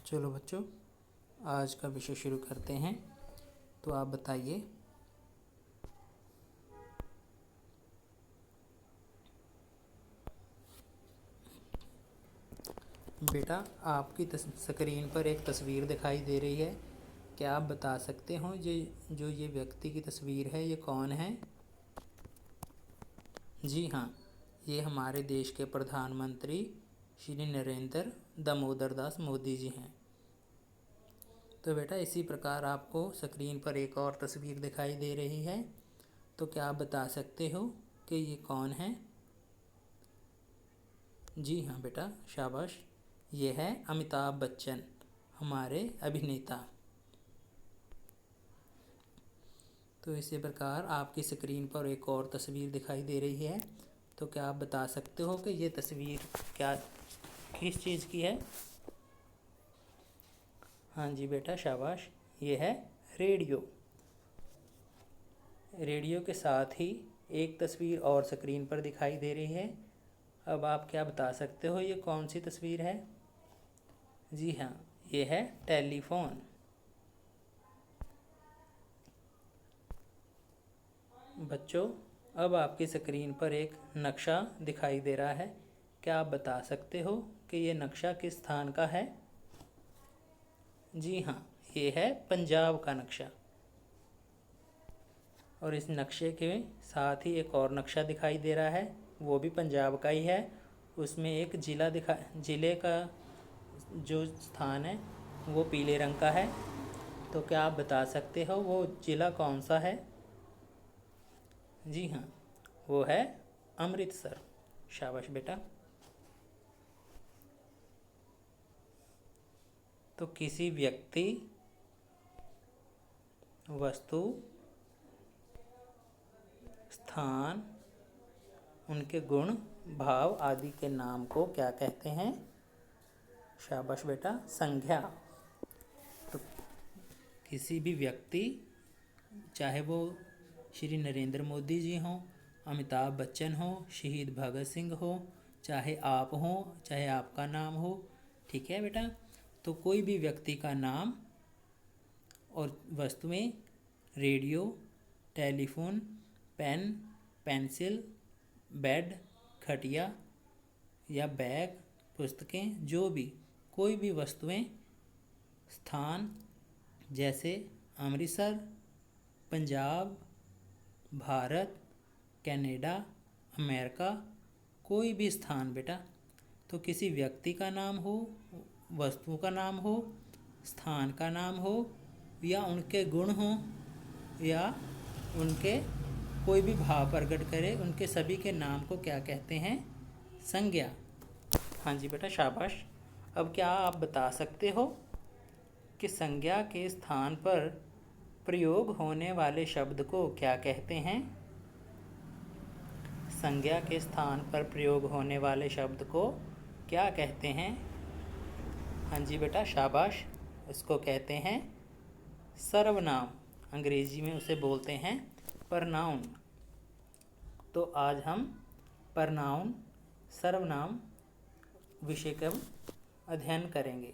चलो बच्चों, आज का विषय शुरू करते हैं। तो आप बताइए, बेटा आपकी स्क्रीन पर एक तस्वीर दिखाई दे रही है। क्या आप बता सकते हो जो ये व्यक्ति की तस्वीर है, ये कौन है? जी हाँ, ये हमारे देश के प्रधानमंत्री श्री नरेंद्र दामोदर दास मोदी जी हैं। तो बेटा इसी प्रकार आपको स्क्रीन पर एक और तस्वीर दिखाई दे रही है। तो क्या आप बता सकते हो कि ये कौन है? जी हाँ बेटा, शाबाश। ये है अमिताभ बच्चन, हमारे अभिनेता। तो इसी प्रकार आपकी स्क्रीन पर एक और तस्वीर दिखाई दे रही है। तो क्या आप बता सकते हो कि ये तस्वीर किस चीज़ की है? हाँ जी बेटा, शाबाश। ये है रेडियो। रेडियो के साथ ही एक तस्वीर और स्क्रीन पर दिखाई दे रही है। अब आप क्या बता सकते हो ये कौन सी तस्वीर है? जी हाँ, ये है टेलीफोन। बच्चों, अब आपकी स्क्रीन पर एक नक्शा दिखाई दे रहा है। क्या आप बता सकते हो कि ये नक्शा किस स्थान का है? जी हाँ, ये है पंजाब का नक्शा। और इस नक्शे के साथ ही एक और नक्शा दिखाई दे रहा है, वो भी पंजाब का ही है। उसमें एक जिले का जो स्थान है वो पीले रंग का है। तो क्या आप बता सकते हो वो ज़िला कौन सा है? जी हाँ, वो है अमृतसर। शाबाश बेटा। तो किसी व्यक्ति, वस्तु, स्थान, उनके गुण, भाव आदि के नाम को क्या कहते हैं? शाबाश बेटा, संज्ञा। तो किसी भी व्यक्ति, चाहे वो श्री नरेंद्र मोदी जी हों, अमिताभ बच्चन हो, शहीद भगत सिंह हो, चाहे आप हो, चाहे आपका नाम हो, ठीक है बेटा। तो कोई भी व्यक्ति का नाम और वस्तुएं radio, telephone, pen, pencil, bed, खटिया या बैग, पुस्तकें, जो भी कोई भी वस्तुएं, स्थान जैसे अमृतसर, पंजाब, भारत, कनाडा, अमेरिका, कोई भी स्थान बेटा। तो किसी व्यक्ति का नाम हो, वस्तु का नाम हो, स्थान का नाम हो, या उनके गुण हो, या उनके कोई भी भाव प्रकट करे, उनके सभी के नाम को क्या कहते हैं? संज्ञा। हाँ जी बेटा, शाबाश। अब क्या आप बता सकते हो कि संज्ञा के स्थान पर प्रयोग होने वाले शब्द को क्या कहते हैं? संज्ञा के स्थान पर प्रयोग होने वाले शब्द को क्या कहते हैं? हाँ जी बेटा, शाबाश। उसको कहते हैं सर्वनाम। अंग्रेजी में उसे बोलते हैं प्रनाउन। तो आज हम प्रनाउन, सर्वनाम विषय का अध्ययन करेंगे।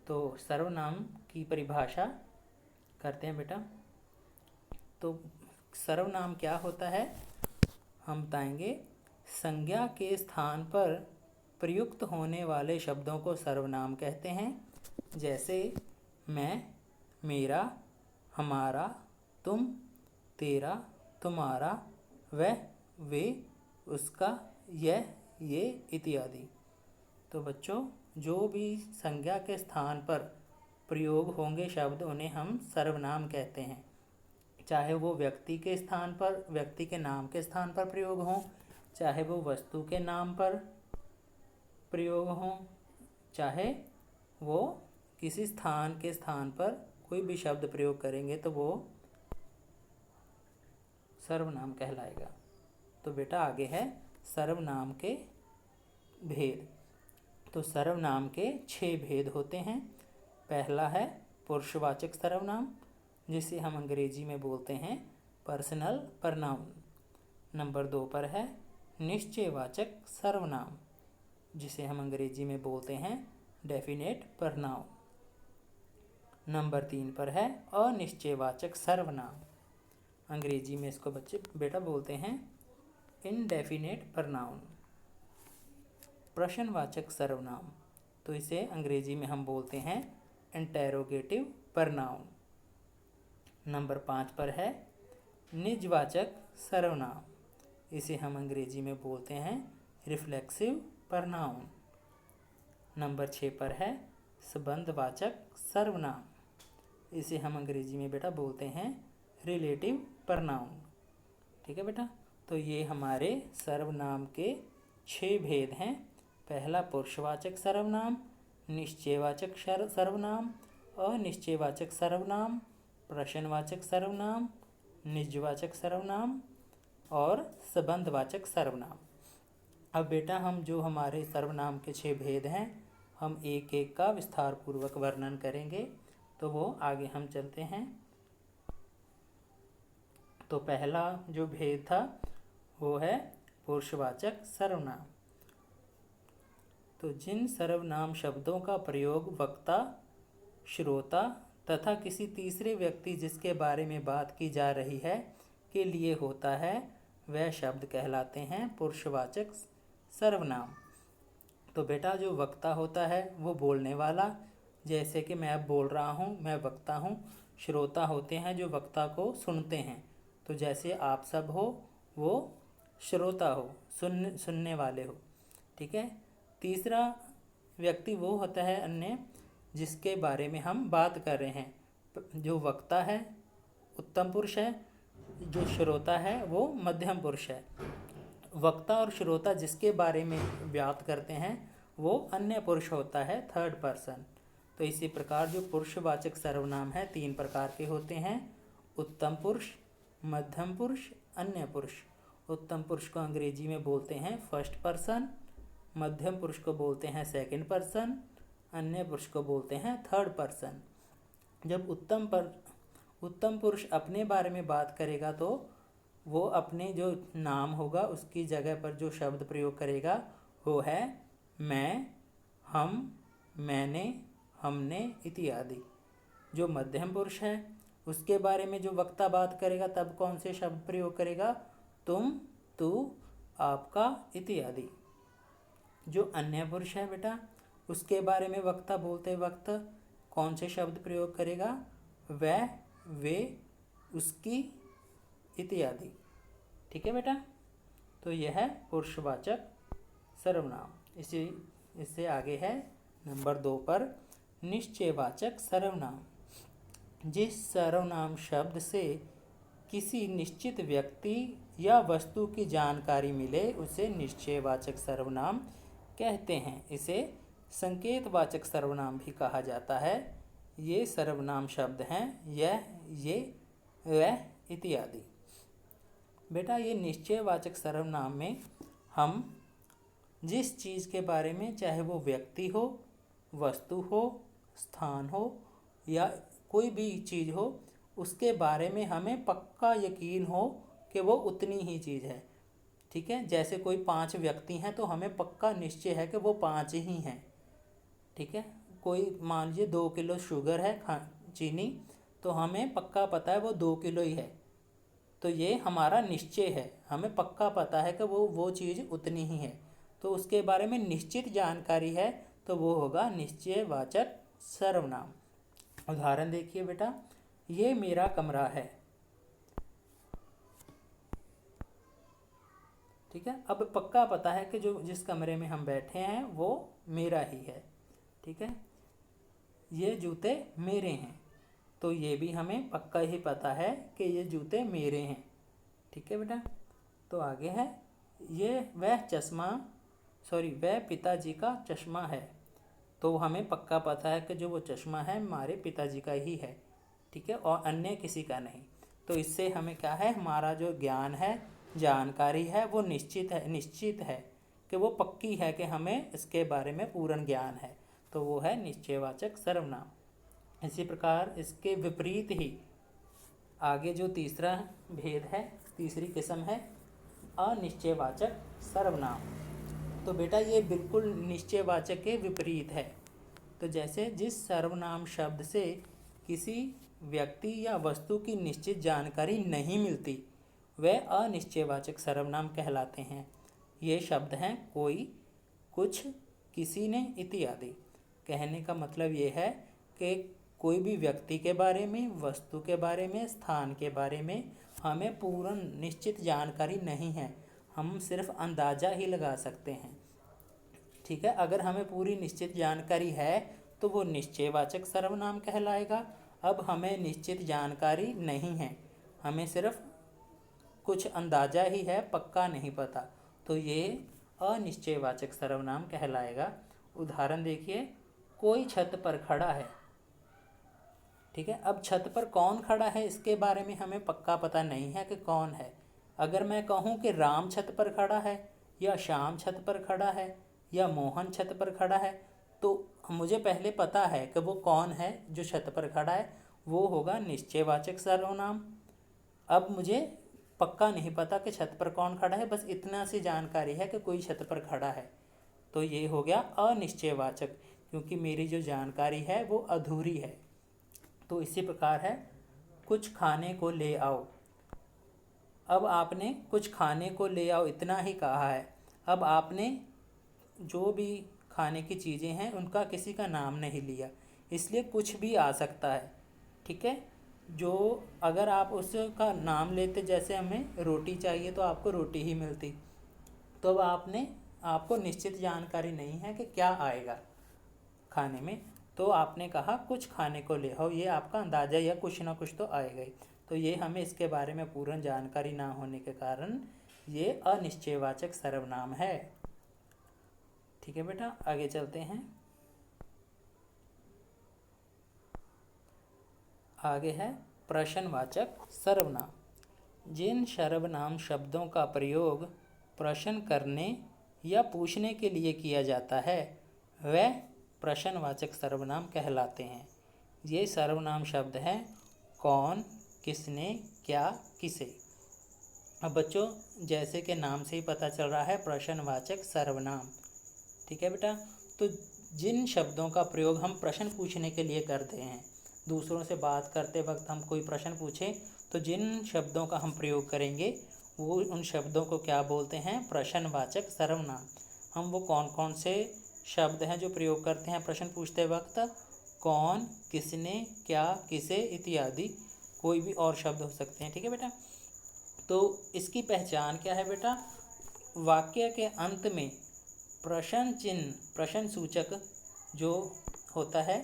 तो सर्वनाम की परिभाषा करते हैं बेटा। तो सर्वनाम क्या होता है, हम बताएंगे। संज्ञा के स्थान पर प्रयुक्त होने वाले शब्दों को सर्वनाम कहते हैं। जैसे मैं, मेरा, हमारा, तुम, तेरा, तुम्हारा, वह, वे, उसका, यह, ये इत्यादि। तो बच्चों, जो भी संज्ञा के स्थान पर प्रयोग होंगे शब्द, उन्हें हम सर्वनाम कहते हैं। चाहे वो व्यक्ति के स्थान पर, व्यक्ति के नाम के स्थान पर प्रयोग हों, चाहे वो वस्तु के नाम पर प्रयोग हों, चाहे वो किसी स्थान के स्थान पर कोई भी शब्द प्रयोग करेंगे तो वो सर्वनाम कहलाएगा। तो बेटा आगे है सर्वनाम के भेद। तो सर्वनाम के 6 भेद होते हैं। पहला है पुरुषवाचक सर्वनाम, जिसे हम अंग्रेजी में बोलते हैं पर्सनल प्रनाउन। नंबर 2 पर है निश्चयवाचक सर्वनाम, जिसे हम अंग्रेजी में बोलते हैं डेफिनेट प्रनाउन। नंबर 3 पर है अनिश्चयवाचक सर्वनाम। अंग्रेजी में इसको बच्चे बेटा बोलते हैं इनडेफिनेट प्रनाउन। प्रश्नवाचक सर्वनाम, तो इसे अंग्रेजी में हम बोलते हैं इंटेरोगेटिव प्रनाउन। नंबर 5 पर है निजवाचक सर्वनाम, इसे हम अंग्रेजी में बोलते हैं रिफ्लेक्सिव प्रनाउन। नंबर 6 पर है संबंधवाचक सर्वनाम, इसे हम अंग्रेजी में बेटा बोलते हैं रिलेटिव प्रनाउन। ठीक है बेटा, तो ये हमारे सर्वनाम के 6 भेद हैं। पहला पुरुषवाचक सर्वनाम, निश्चयवाचक सर्वनाम, अनिश्चयवाचक सर्वनाम, प्रश्नवाचक सर्वनाम, निजवाचक सर्वनाम और संबंधवाचक सर्वनाम। अब बेटा हम जो हमारे सर्वनाम के 6 भेद हैं, हम एक एक का विस्तार पूर्वक वर्णन करेंगे, तो वो आगे हम चलते हैं। तो पहला जो भेद था वो है पुरुषवाचक सर्वनाम। तो जिन सर्वनाम शब्दों का प्रयोग वक्ता, श्रोता तथा किसी तीसरे व्यक्ति जिसके बारे में बात की जा रही है के लिए होता है, वह शब्द कहलाते हैं पुरुषवाचक सर्वनाम। तो बेटा जो वक्ता होता है वो बोलने वाला, जैसे कि मैं अब बोल रहा हूँ, मैं वक्ता हूँ। श्रोता होते हैं जो वक्ता को सुनते हैं, तो जैसे आप सब हो वो श्रोता हो, सुनने वाले हो। ठीक है। तीसरा व्यक्ति वो होता है अन्य जिसके बारे में हम बात कर रहे हैं। जो वक्ता है उत्तम पुरुष है, जो श्रोता है वो मध्यम पुरुष है। वक्ता और श्रोता जिसके बारे में बात करते हैं वो अन्य पुरुष होता है, थर्ड पर्सन। तो इसी प्रकार जो पुरुषवाचक सर्वनाम है 3 प्रकार के होते हैं, उत्तम पुरुष, मध्यम पुरुष, अन्य पुरुष। उत्तम पुरुष को अंग्रेजी में बोलते हैं फर्स्ट पर्सन, मध्यम पुरुष को बोलते हैं सेकंड पर्सन, अन्य पुरुष को बोलते हैं थर्ड पर्सन। जब उत्तम पुरुष अपने बारे में बात करेगा तो वो अपने जो नाम होगा उसकी जगह पर जो शब्द प्रयोग करेगा वो है मैं, हम, मैंने, हमने इत्यादि। जो मध्यम पुरुष है उसके बारे में जो वक्ता बात करेगा तब कौन से शब्द प्रयोग करेगा, तुम, तू, आपका इत्यादि। जो अन्य पुरुष है बेटा उसके बारे में वक्ता बोलते वक्त कौन से शब्द प्रयोग करेगा, वह, वे, उसकी इत्यादि। ठीक है बेटा, तो यह है पुरुषवाचक सर्वनाम। इससे आगे है नंबर 2 पर निश्चयवाचक सर्वनाम। जिस सर्वनाम शब्द से किसी निश्चित व्यक्ति या वस्तु की जानकारी मिले उसे निश्चयवाचक सर्वनाम कहते हैं। इसे संकेतवाचक सर्वनाम भी कहा जाता है। ये सर्वनाम शब्द हैं यह, ये, वह इत्यादि। बेटा ये निश्चयवाचक सर्वनाम में हम जिस चीज़ के बारे में, चाहे वो व्यक्ति हो, वस्तु हो, स्थान हो या कोई भी चीज़ हो, उसके बारे में हमें पक्का यकीन हो कि वो उतनी ही चीज़ है। ठीक है। जैसे कोई 5 व्यक्ति हैं तो हमें पक्का निश्चय है कि वो 5 ही हैं। ठीक है। कोई मान लीजिए 2 किलो शुगर है, चीनी, तो हमें पक्का पता है वो 2 किलो ही है। तो ये हमारा निश्चय है, हमें पक्का पता है कि वो चीज़ उतनी ही है। तो उसके बारे में निश्चित जानकारी है तो वो होगा निश्चयवाचक सर्वनाम। उदाहरण देखिए बेटा, ये मेरा कमरा है। ठीक है। अब पक्का पता है कि जो जिस कमरे में हम बैठे हैं वो मेरा ही है। ठीक है। ये जूते मेरे हैं, तो ये भी हमें पक्का ही पता है कि ये जूते मेरे हैं। ठीक है बेटा। तो आगे है वह पिताजी का चश्मा है, तो हमें पक्का पता है कि जो वो चश्मा है हमारे पिताजी का ही है। ठीक है। और अन्य किसी का नहीं। तो इससे हमें क्या है, हमारा जो ज्ञान है, जानकारी है, वो निश्चित है कि वो पक्की है कि हमें इसके बारे में पूर्ण ज्ञान है। तो वो है निश्चयवाचक सर्वनाम। इसी प्रकार इसके विपरीत ही आगे जो तीसरा भेद है, तीसरी किस्म है अनिश्चयवाचक सर्वनाम। तो बेटा ये बिल्कुल निश्चयवाचक के विपरीत है। तो जैसे जिस सर्वनाम शब्द से किसी व्यक्ति या वस्तु की निश्चित जानकारी नहीं मिलती वे अनिश्चयवाचक सर्वनाम कहलाते हैं। ये शब्द हैं कोई, कुछ, किसी ने इत्यादि। कहने का मतलब ये है कि कोई भी व्यक्ति के बारे में, वस्तु के बारे में, स्थान के बारे में हमें पूर्ण निश्चित जानकारी नहीं है, हम सिर्फ अंदाज़ा ही लगा सकते हैं। ठीक है, अगर हमें पूरी निश्चित जानकारी है तो वो निश्चयवाचक सर्वनाम कहलाएगा। अब हमें निश्चित जानकारी नहीं है, हमें सिर्फ कुछ अंदाज़ा ही है, पक्का नहीं पता, तो ये अनिश्चयवाचक सर्वनाम कहलाएगा। उदाहरण देखिए, कोई छत पर खड़ा है। ठीक है, अब छत पर कौन खड़ा है इसके बारे में हमें पक्का पता नहीं है कि कौन है। अगर मैं कहूँ कि राम छत पर खड़ा है, या श्याम छत पर खड़ा है, या मोहन छत पर खड़ा है, तो मुझे पहले पता है कि वो कौन है जो छत पर खड़ा है, वो होगा निश्चयवाचक सर्वनाम। अब मुझे पक्का नहीं पता कि छत पर कौन खड़ा है, बस इतना सी जानकारी है कि कोई छत पर खड़ा है, तो ये हो गया अनिश्चयवाचक, क्योंकि मेरी जो जानकारी है वो अधूरी है। तो इसी प्रकार है कुछ खाने को ले आओ। अब आपने कुछ खाने को ले आओ इतना ही कहा है। अब आपने जो भी खाने की चीज़ें हैं उनका किसी का नाम नहीं लिया, इसलिए कुछ भी आ सकता है। ठीक है, जो अगर आप उसका नाम लेते, जैसे हमें रोटी चाहिए तो आपको रोटी ही मिलती, तो अब आपको निश्चित जानकारी नहीं है कि क्या आएगा खाने में, तो आपने कहा कुछ खाने को ले आओ, ये आपका अंदाज़ा या कुछ ना कुछ तो आएगा ही। तो ये हमें इसके बारे में पूर्ण जानकारी ना होने के कारण ये अनिश्चयवाचक सर्वनाम है। ठीक है बेटा, आगे चलते हैं। आगे है प्रश्नवाचक सर्वनाम। जिन सर्वनाम शब्दों का प्रयोग प्रश्न करने या पूछने के लिए किया जाता है वह प्रश्नवाचक सर्वनाम कहलाते हैं। ये सर्वनाम शब्द हैं कौन, किसने, क्या, किसे। अब बच्चों, जैसे कि नाम से ही पता चल रहा है प्रश्नवाचक सर्वनाम। ठीक है बेटा, तो जिन शब्दों का प्रयोग हम प्रश्न पूछने के लिए करते हैं, दूसरों से बात करते वक्त हम कोई प्रश्न पूछें तो जिन शब्दों का हम प्रयोग करेंगे वो उन शब्दों को क्या बोलते हैं, प्रश्नवाचक सर्वनाम। हम वो कौन कौन से शब्द हैं जो प्रयोग करते हैं प्रश्न पूछते वक्त, कौन, किसने, क्या, किसे इत्यादि, कोई भी और शब्द हो सकते हैं। ठीक है बेटा, तो इसकी पहचान क्या है बेटा, वाक्य के अंत में प्रश्न चिन्ह, प्रश्न सूचक जो होता है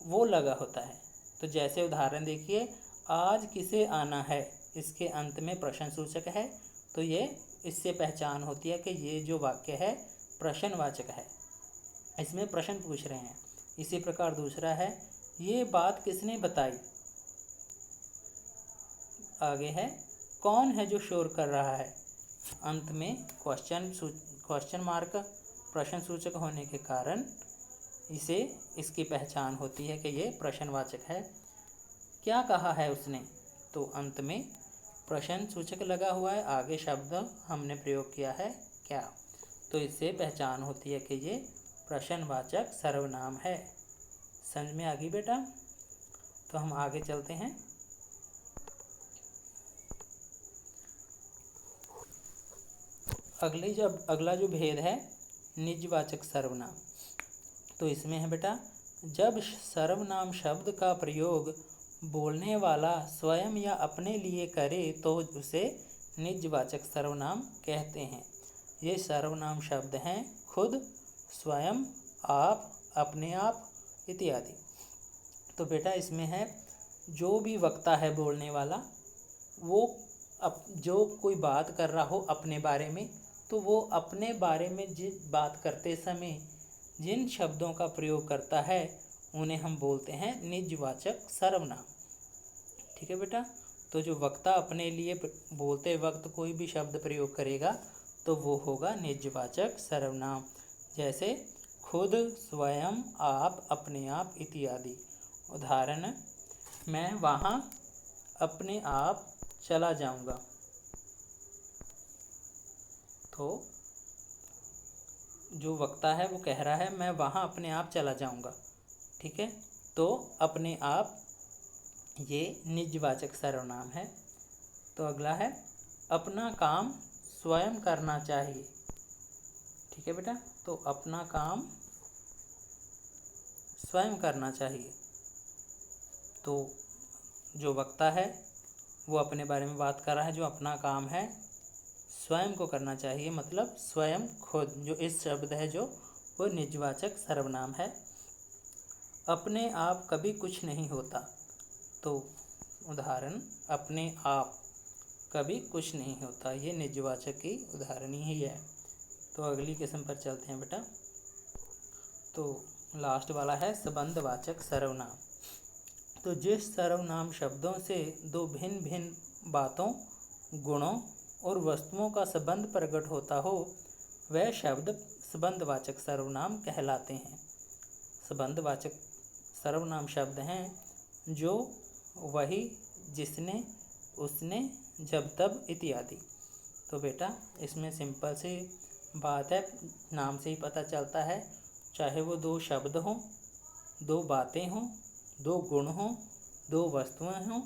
वो लगा होता है। तो जैसे उदाहरण देखिए, आज किसे आना है, इसके अंत में प्रश्न सूचक है, तो ये इससे पहचान होती है कि ये जो वाक्य है प्रश्नवाचक है, इसमें प्रश्न पूछ रहे हैं। इसी प्रकार दूसरा है, ये बात किसने बताई। आगे है, कौन है जो शोर कर रहा है। अंत में क्वेश्चन मार्क प्रश्न सूचक होने के कारण इसकी पहचान होती है कि ये प्रश्नवाचक है। क्या कहा है उसने, तो अंत में प्रश्न सूचक लगा हुआ है, आगे शब्द हमने प्रयोग किया है क्या, तो इससे पहचान होती है कि ये प्रश्नवाचक सर्वनाम है। समझ में आ गई बेटा, तो हम आगे चलते हैं। अगला जो भेद है निजवाचक सर्वनाम। तो इसमें है बेटा, जब सर्वनाम शब्द का प्रयोग बोलने वाला स्वयं या अपने लिए करे तो उसे निजवाचक सर्वनाम कहते हैं। ये सर्वनाम शब्द हैं खुद, स्वयं, आप, अपने आप इत्यादि। तो बेटा इसमें है जो भी वक्ता है बोलने वाला, वो जो कोई बात कर रहा हो अपने बारे में, तो वो अपने बारे में जिस बात करते समय जिन शब्दों का प्रयोग करता है उन्हें हम बोलते हैं निजवाचक सर्वनाम। ठीक है बेटा, तो जो वक्ता अपने लिए बोलते वक्त कोई भी शब्द प्रयोग करेगा तो वो होगा निजवाचक सर्वनाम। जैसे खुद, स्वयं, आप, अपने आप इत्यादि। उदाहरण, मैं वहाँ अपने आप चला जाऊँगा, तो जो वक्ता है वो कह रहा है मैं वहाँ अपने आप चला जाऊँगा। ठीक है, तो अपने आप ये निजवाचक सर्वनाम है। तो अगला है अपना काम स्वयं करना चाहिए। ठीक है बेटा, तो अपना काम स्वयं करना चाहिए। तो जो वक्ता है वो अपने बारे में बात कर रहा है, जो अपना काम है स्वयं को करना चाहिए, मतलब स्वयं खुद। जो इस शब्द है जो वो निजवाचक सर्वनाम है। अपने आप कभी कुछ नहीं होता। तो उदाहरण अपने आप कभी कुछ नहीं होता, ये निजवाचक की उदाहरण ही है। तो अगली किस्म पर चलते हैं बेटा। तो लास्ट वाला है संबंधवाचक सर्वनाम। तो जिस सर्वनाम शब्दों से दो भिन्न भिन्न बातों, गुणों और वस्तुओं का संबंध प्रकट होता हो वह शब्द संबंधवाचक सर्वनाम कहलाते हैं। संबंधवाचक सर्वनाम शब्द हैं जो वही, जिसने, उसने, जब तब इत्यादि। तो बेटा इसमें सिंपल सी बात है, नाम से ही पता चलता है। चाहे वो दो शब्द हों, दो बातें हों, दो गुण हों, दो वस्तुएं हों,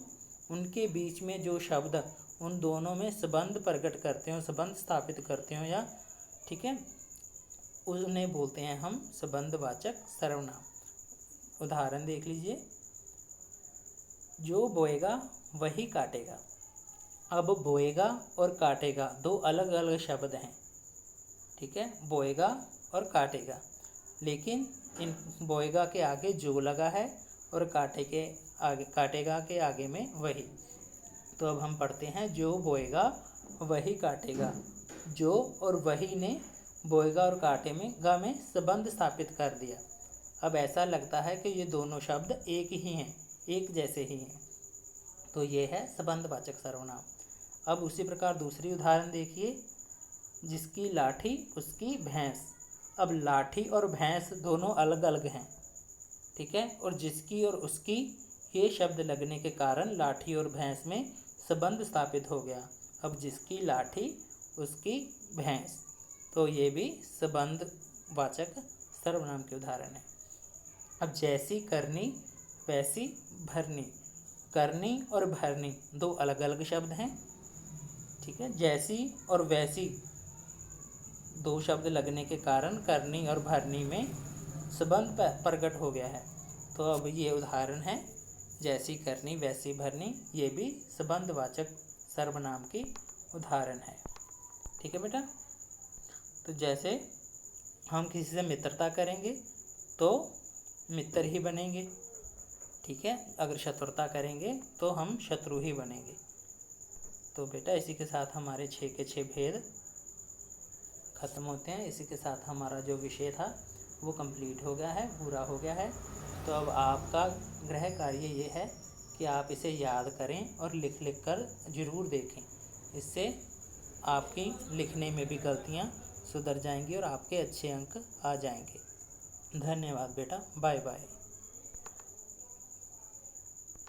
उनके बीच में जो शब्द उन दोनों में संबंध प्रकट करते हो, संबंध स्थापित करते हो, या ठीक है, उन्हें बोलते हैं हम संबंधवाचक सर्वनाम। उदाहरण देख लीजिए। जो बोएगा वही काटेगा। अब बोएगा और काटेगा दो अलग अलग शब्द हैं। ठीक है, बोएगा और काटेगा, लेकिन इन बोएगा के आगे जो लगा है और काटेगा के आगे में वही। तो अब हम पढ़ते हैं, जो बोएगा वही काटेगा। जो और वही ने बोएगा और काटेगा में संबंध स्थापित कर दिया। अब ऐसा लगता है कि ये दोनों शब्द एक ही हैं, एक जैसे ही हैं। तो ये है संबंधवाचक सर्वनाम। अब उसी प्रकार दूसरी उदाहरण देखिए। जिसकी लाठी उसकी भैंस। अब लाठी और भैंस दोनों अलग अलग हैं। ठीक है, और जिसकी और उसकी ये शब्द लगने के कारण लाठी और भैंस में संबंध स्थापित हो गया। अब जिसकी लाठी उसकी भैंस, तो ये भी संबंधवाचक सर्वनाम के उदाहरण है। अब जैसी करनी वैसी भरनी। करनी और भरनी दो अलग अलग शब्द हैं। ठीक है, जैसी और वैसी दो शब्द लगने के कारण करनी और भरनी में संबंध प्रकट हो गया है। तो अब ये उदाहरण है, जैसी करनी वैसी भरनी, ये भी संबंधवाचक सर्वनाम की उदाहरण है। ठीक है बेटा, तो जैसे हम किसी से मित्रता करेंगे तो मित्र ही बनेंगे। ठीक है, अगर शत्रुता करेंगे तो हम शत्रु ही बनेंगे। तो बेटा इसी के साथ हमारे 6 के 6 भेद खत्म होते हैं। इसी के साथ हमारा जो विषय था वो कंप्लीट हो गया है, पूरा हो गया है। तो अब आपका गृह कार्य ये है कि आप इसे याद करें और लिख कर ज़रूर देखें। इससे आपकी लिखने में भी गलतियाँ सुधर जाएंगी और आपके अच्छे अंक आ जाएंगे। धन्यवाद बेटा, बाय बाय।